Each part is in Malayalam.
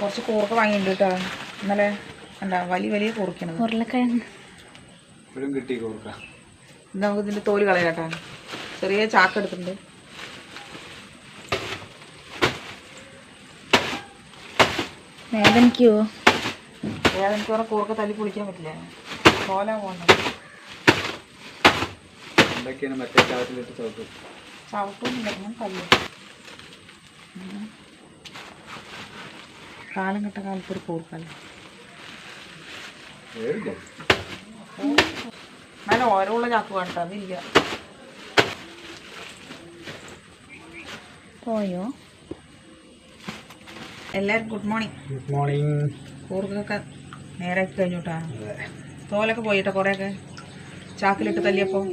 കുറച്ച് കൂർക്ക വാങ്ങിയിട്ടുണ്ട് കേട്ടോ. ഇന്നലെ എന്താ വലിയ കൂർക്കണത്. ഉരുളക്കിഴങ്ങ് കിട്ടി കൂർക്ക. നമുക്ക് ഇതിൻ്റെ തോല് കളയാം കേട്ടോ. ചെറിയ ചാക്ക് എടുത്തിട്ടുണ്ട്. വേദനിക്കുവോ? വേദനയ്ക്ക് പറഞ്ഞാൽ കൂർക്ക തല്ലി പൊളിക്കാൻ പറ്റില്ല. തോല പോകണ്ട. മറ്റേ ചാവട്ടിലിട്ട് ചവിട്ടൊന്നും കല്ല് കാലം കെട്ട കാലത്ത് ഒരു കൂർക്കല്ലേ. നല്ല ഓരോ ചാക്ക് വേണ്ട. അതില്ല. പോയോ? എല്ലാവർക്കും ഗുഡ് മോർണിംഗ്. Good morning. കൂർക്കൊക്കെ നേരാക്കി കഴിഞ്ഞോട്ടാ. തോലൊക്കെ പോയിട്ടോ കുറേയൊക്കെ ചാക്കിലിട്ട് തല്ലിയപ്പോൾ.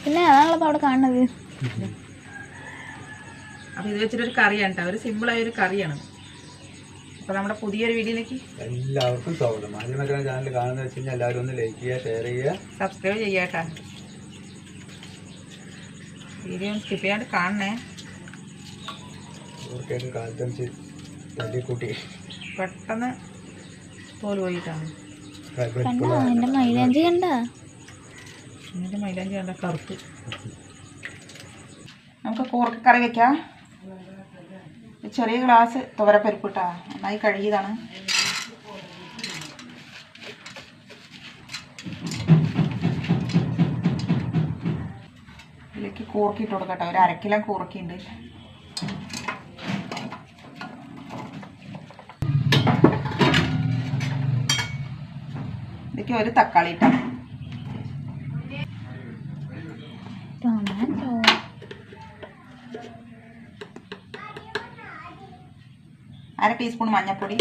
പിന്നെ അതാണല്ലോ അവിടെ കാണുന്നത്. അപ്പോൾ ഇത് വെച്ചിട്ടൊരു കറിയാണ് കേട്ടോ. ഒരു സിമ്പിളായൊരു കറിയാണ്. അപ്പോൾ നമ്മുടെ പുതിയൊരു വീഡിയോയിലേക്ക് എല്ലാവർക്കും സ്വാഗതം. മാന്യമക്കളെ ചാനൽ കാണുന്നത് വെച്ച് കഴിഞ്ഞാൽ എല്ലാവരും ഒന്ന് ലൈക്ക് ചെയ്യുക, ഷെയർ ചെയ്യുക, സബ്സ്ക്രൈബ് ചെയ്യാട്ടാ. വീഡിയോ സ്കിപ്പ് ചെയ്യാണ്ട് കാണണേ. ഓർക്കേക്ക് കാലത്തഞ്ച് തല്ലിക്കൂട്ടി പെട്ടെന്ന് തോല് പോയിട്ടാണ്. എന്റെ മൈലാഞ്ചി കണ്ട. എന്നിട്ട് മൈലാഞ്ചി കണ്ട കറുപ്പ്. നമുക്ക് കൂർക്ക കറി വെക്കാം. ചെറിയ ഗ്ലാസ് തുവരപ്പരിപ്പ് ഇട്ടാ. നന്നായി കഴുകിയതാണ്. ഇതിലേക്ക് കൂർക്ക ഇട്ട് കൊടുക്കട്ടെ. ഒരു 1/2 കിലോ കൂർക്കയുണ്ട്. ഇതിലേക്ക് ഒരു തക്കാളി ഇട്ടാ. ടൊമാറ്റോ 1/2 ടീസ്പൂൺ മഞ്ഞൾപ്പൊടി,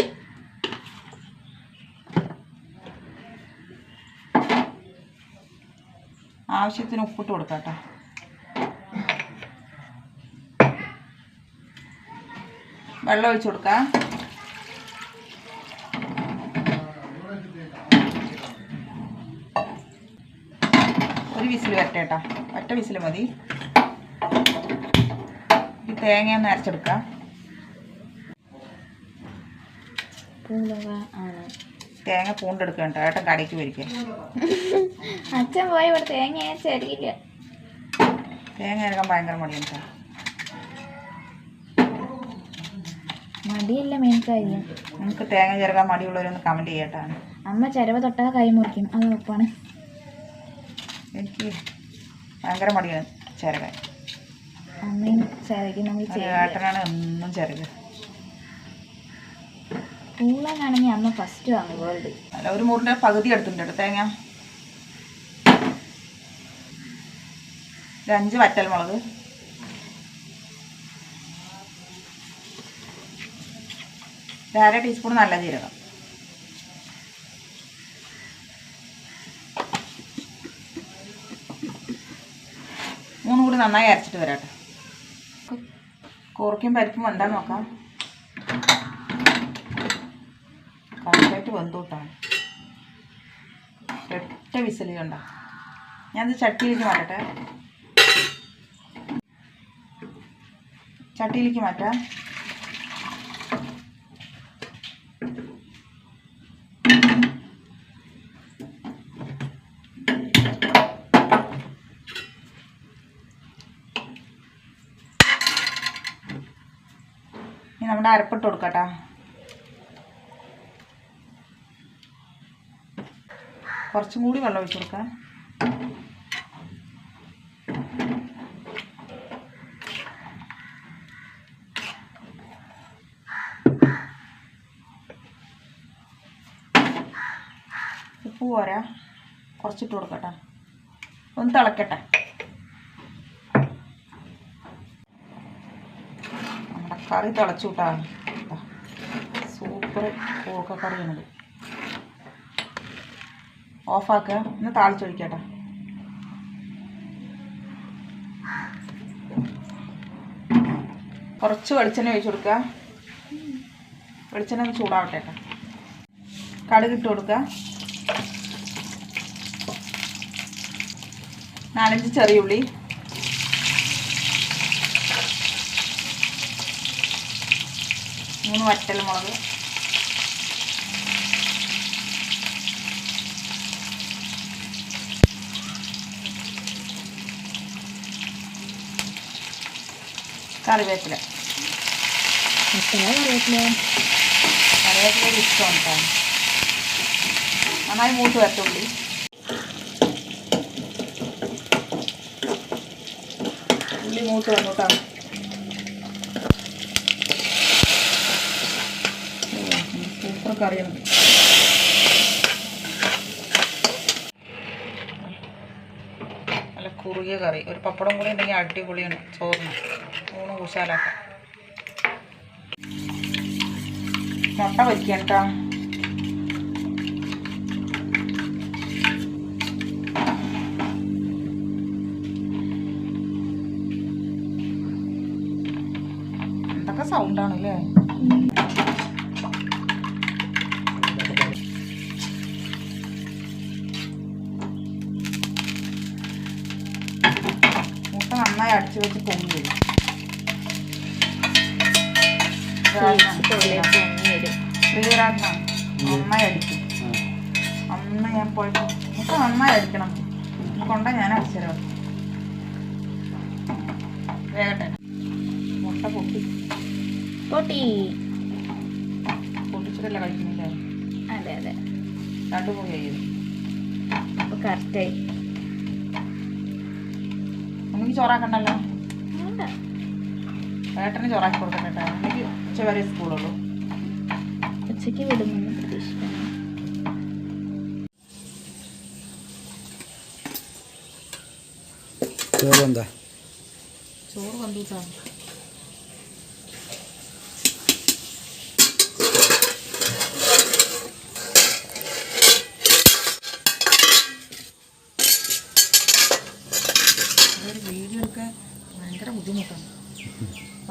ആവശ്യത്തിന് ഉപ്പിട്ട് കൊടുക്കാം കേട്ടോ. വെള്ളം ഒഴിച്ചു കൊടുക്കാം. ഒരു വിസിൽ വരട്ടെ കേട്ടോ. ഒറ്റ വിസിൽ മതി. ഈ തേങ്ങ ഒന്ന് അരച്ചെടുക്കാം. തേങ്ങ പൂണ്ടെടുക്കുക കേട്ടോ. ഏട്ടൻ കടയ്ക്ക് വരിക. അച്ഛൻ പോയി ഇവിടെ തേങ്ങ അരച്ചരിയില്ല. തേങ്ങ അരക്കാൻ ഭയങ്കര മടിയാണ് കേട്ടോ. മടിയല്ല മെയിൻ കാര്യം. നിങ്ങൾക്ക് തേങ്ങ ചേർക്കാൻ മടിയുള്ളവരൊന്ന് കമൻറ്റ് ചെയ്യട്ടാ. അമ്മ ചിരവ തൊട്ടാൽ കൈ മുറിക്കും. അത് ഉറപ്പാണ്. എനിക്ക് ഭയങ്കര മടിയാണ് ചിരകാൻ. അമ്മയും ചിരകണമെങ്കിൽ ഏട്ടനാണ് എന്നും ചിരക. പൂളനാണെങ്കിൽ അമ്മ ഫസ്റ്റ് വാങ്ങും വേൾഡ്. അല്ല, ഒരു മൂറിൻ്റെ പകുതി എടുത്തിട്ടുണ്ട് കേട്ടോ തേങ്ങ. 5 വറ്റൽമുളക്, 1/2 ടീസ്പൂൺ നല്ല ജീരകം, മൂന്നും കൂടി നന്നായി അരച്ചിട്ട് വരാട്ടെ. കൂർക്കയും പരിപ്പും എന്താന്ന് നോക്കാം. കറക്റ്റായിട്ട് വെന്തൂട്ടാണ്. 8 വിസിൽ കണ്ട. ഞാനത് ചട്ടിയിലേക്ക് മാറ്റട്ടെ. ചട്ടിയിലേക്ക് മാറ്റാം. ഇനി നമ്മുടെ അരപ്പിട്ട് കൊടുക്കട്ടാ. കുറച്ചും കൂടി വെള്ളം ഒഴിച്ച് കൊടുക്കാം. ഉപ്പ് പോരാ, കുറച്ചിട്ട് കൊടുക്കട്ടെ. ഒന്ന് തിളക്കട്ടെ. നമ്മുടെ കറി തിളച്ചു കൂട്ടാ. സൂപ്പർ കൂർക്ക കറിയാണിത്. ഓഫാക്കുക. ഒന്ന് താളിച്ചൊഴിക്കട്ടെ. കുറച്ച് വെളിച്ചെണ്ണ ഒഴിച്ച് കൊടുക്കുക. വെളിച്ചെണ്ണ ഒന്ന് ചൂടാവട്ടെ കേട്ടോ. കടുക് ഇട്ട് കൊടുക്കുക. 4-5 ചെറിയ ഉള്ളി, 3 വറ്റൽമുളക്, കറിവേപ്പില കറിവേപ്പില ഇഷ്ടമാണ് കേട്ടോ. നന്നായി മൂത്ത് വരട്ടുള്ളി. ഉള്ളി മൂത്ത് വന്നു കേട്ടോ. സൂപ്പർ കറിയാണ്. നല്ല കുറുകിയ കറി. ഒരു പപ്പടം കൂടി ഉണ്ടെങ്കിൽ അടിപൊളിയാണ് ചോറിന്. ഊണ് കുശാലാക്കാം. മുട്ട പൊരിക്കാൻ കേട്ടോ. എന്തൊക്കെ സൗണ്ടാണല്ലേ. മുട്ട നന്നായി അടിച്ചു വെച്ച് പൊങ്ങി വരും. നന്നായി അടിക്കും. നന്നായി ഞാൻ പോയപ്പോൾ മുട്ട നന്നായി അടിക്കണം. കൊണ്ട ഞാൻ അടിച്ചതരാം. വേഗട്ടെ. മുട്ട പൊട്ടിച്ചിട്ടല്ല കഴിക്കുന്നില്ലേ? അതെ അതെ, രണ്ടു പോയി കഴിയും. അപ്പോൾ കറക്റ്റായി. നമുക്ക് ചോറാക്കണ്ടല്ലോ. വേണ്ട, ഏട്ടന് ചോറാക്കി കൊടുക്കട്ടെ കേട്ടോ. എനിക്ക് ഉച്ച വരെ സ്കൂളുള്ളൂ. ഉച്ചയ്ക്ക് വിടുമെന്ന് പ്രതീക്ഷിക്കുന്നു. ചോറെന്താ? ചോറ് വന്നിട്ടാണ്. വീഡിയോ എടുക്കാൻ ഭയങ്കര ബുദ്ധിമുട്ടാണ്.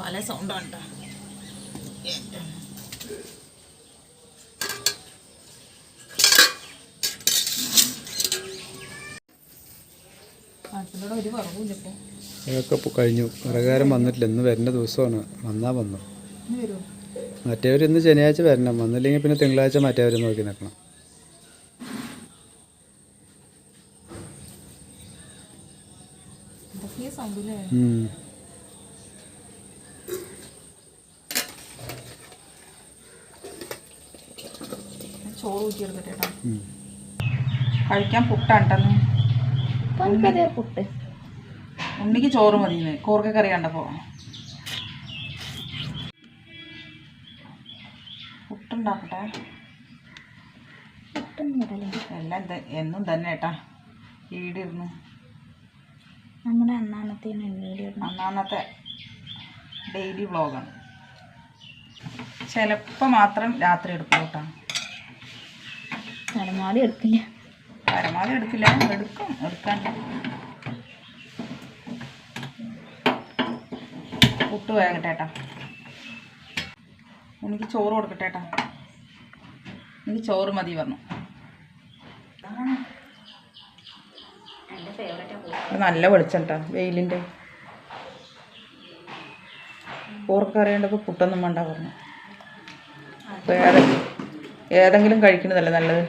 പല സൗണ്ടാണ് കേട്ടോ. അതിനോട് ഒരു കുറവില്ല. ഇപ്പോൾ അതൊക്കെ ഇപ്പോൾ കഴിഞ്ഞു. പ്രകാരം വന്നിട്ടില്ല. ഇന്ന് വരുന്ന ദിവസമാണ്. വന്നാൽ വന്നു. ഇന്ന് വരുമോ? മറ്റേവർ ഇന്ന് ശനിയാഴ്ച വരണം. വന്നില്ലെങ്കിൽ പിന്നെ തിങ്കളാഴ്ച മറ്റേവർ നോക്കി നിൽക്കണം. എന്തൊക്കെയാ സൗണ്ടില്ലേ. ചോറ് ഊറ്റിയെടുക്കട്ടെ കേട്ടോ. കഴിക്കാൻ പുട്ടാണ്ടെന്ന്. പുട്ട് ഉണ്ണിക്ക് ചോറ് മതിയെന്ന്. കോർക്ക കറി കണ്ടപ്പോൾ പുട്ടുണ്ടാക്കട്ടെ. എല്ലാം എന്നും തന്നെ ഏട്ടാ വീടിരുന്നു. നമ്മുടെ അന്നാന്നത്തെ ഡെയിലി വ്ളോഗാണ്. ചിലപ്പോൾ മാത്രം രാത്രി എടുക്കും കേട്ടോ. പരമാവധി എടുക്കില്ല. പരമാവധി എടുക്കില്ല. എടുക്കാൻ പുട്ട് വേകട്ടെ ഏട്ടാ. എനിക്ക് ചോറ് കൊടുക്കട്ടെ ഏട്ടാ. എനിക്ക് ചോറ് മതി പറഞ്ഞു. നല്ല വെളിച്ചം കേട്ടോ വെയിലിൻ്റെ. പോർക്കറിയേണ്ടപ്പോൾ പുട്ടൊന്നും വേണ്ട പറഞ്ഞു. അപ്പോൾ ഏതെങ്കിലും കഴിക്കുന്നതല്ലേ നല്ലത്.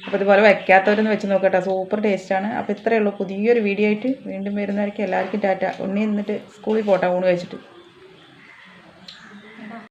അപ്പോൾ ഇതുപോലെ വയ്ക്കാത്തവരൊന്ന് വെച്ച് നോക്കട്ടെ. സൂപ്പർ ടേസ്റ്റാണ്. അപ്പോൾ ഇത്രയേ ഉള്ളൂ. പുതിയൊരു വീഡിയോ ആയിട്ട് വീണ്ടും വരുന്നതായിരിക്കും. എല്ലാവർക്കും ടാറ്റ. ഉണ്ണി നിന്നിട്ട് സ്കൂളിൽ പോട്ടെ ഊണ് കഴിച്ചിട്ട്.